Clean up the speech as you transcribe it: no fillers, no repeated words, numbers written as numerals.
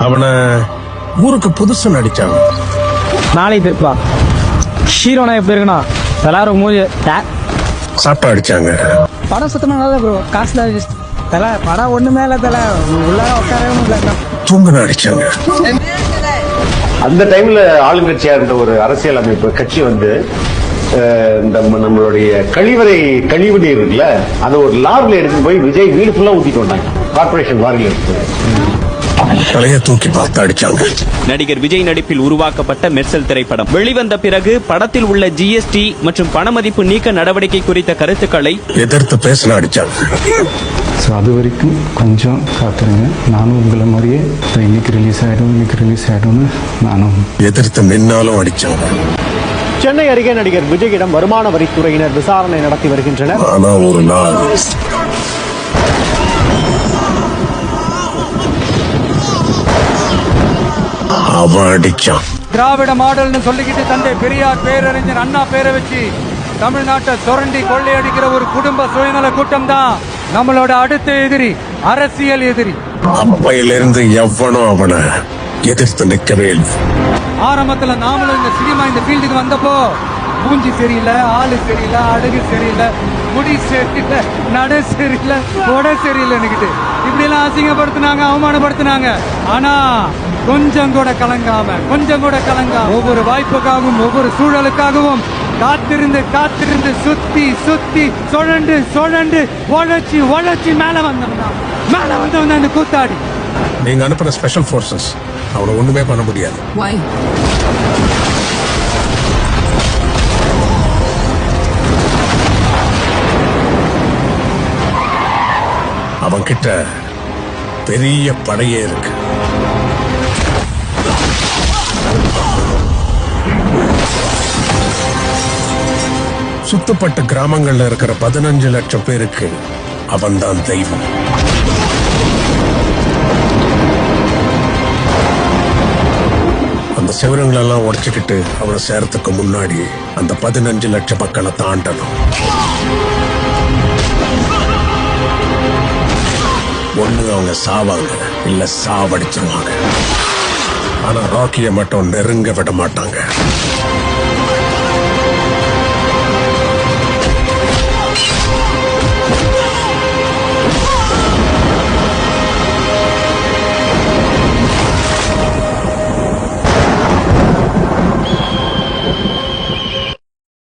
அவனை ஊருக்கு புதுசு நடிச்சாங்க. நாளைக்கு திருப்பா ஹீரோனா எப்படி இருக்குண்ணா எல்லாரும் மூஞ்சி சாப்பிட்டா அடிச்சாங்க. படம் சுத்தமா நல்லா ப்ரோ. காசுல தலை படம் ஒண்ணுமே இல்ல தலை. உள்ள உட்காரவே இல்லை. தூங்குன அடிச்சாங்க. அந்த டைம்ல ஆளுங்கட்சியா இருந்த ஒரு அரசியல் அமைப்பு கட்சி வந்து இந்த நம்மளுடைய கழிவு நீர் இருக்குல்ல, அதை ஒரு லாரில எடுத்து போய் விஜய் வீடு ஃபுல்லா ஊத்திட்டு வந்தாங்க. கார்பரேஷன் லாரில எடுத்து தலைய தூக்கி பார்த்து அடிச்சாங்க. நடிகர் விஜய் நடிப்பில் உருவாக்கப்பட்ட மெர்சல் திரைப்படம் வெளிவந்த பிறகு படத்தில் உள்ள ஜிஎஸ்டி மற்றும் பணமதிப்பு நீக்க நடவடிக்கை குறித்த கருத்துக்களை எதிர்த்து பேச அடிச்சாங்க. அது வரைக்கும் கொஞ்சம் காத்துருங்க. நானும் உங்களை மாதிரியே இன்னைக்கு ரிலீஸ் ஆயிடும்னு நானும் எதிர்த்து நின்னாலும் அடிச்சாங்க. சென்னை அருகே நடிகர் விஜயிடம் வருமான வரித்துறையினர் விசாரணை நடத்தி வருகின்றனர். ஆனா ஒரு நாள் அவன் அடிச்சான். திராவிட மாடல்னு சொல்லிக்கிட்டு தந்தை பெரியார் பேரறிஞர் அண்ணா பேரை வச்சு தமிழ்நாட்டை சுரண்டி கொள்ளையடிக்கிற ஒரு குடும்ப சுயநல கூட்டம் தான் நம்மளோட அடுத்த எதிரி, அரசியல் எதிரி. அப்பையிலிருந்து எவனும் அவனை எதிர்த்து நிற்கவே இல்லை. ஆரம்பத்துல நாமளும் இந்த சினிமா இந்த ஃபீல்டுக்கு வந்தப்போ மூஞ்சி சரியில்லை, ஆளு சரியில்லை, அழகு சரியில்லை, முடி சரியில்லை, நட சரியில்லை, கொடை சரியில்லைன்னுக்கிட்டு இப்படி எல்லாம் அசிங்கப்படுத்தினாங்க, அவமானப்படுத்தினாங்க. ஆனா கொஞ்சம் கூட கலங்காம ஒவ்வொரு வாய்ப்புக்காகவும் ஒவ்வொரு சூழலுக்காகவும் காத்திருந்து சுத்தி சுழண்டு உழைச்சி மேல வந்தவன் அந்த கூத்தாடி. நீங்க அனுப்புற ஸ்பெஷல் போர்சஸ் அவனை ஒண்ணுமே பண்ண முடியாது. அவன் கிட்ட பெரிய படையே இருக்கு. சுத்தப்பட்ட கிராமங்கள்ல இருக்கிற 15 லட்சம் பேருக்கு அவன் தான் தெய்வம். அந்த சிவரங்களெல்லாம் உடைச்சுக்கிட்டு அவனை சேரத்துக்கு முன்னாடி அந்த 15 லட்சம் மக்களை தாண்டணும். ஒண்ணு அவங்க சாவாங்க, இல்ல சாவடிச்சிருவாங்க. ஆனா ராக்கிய மட்டும் நெருங்க விட மாட்டாங்க.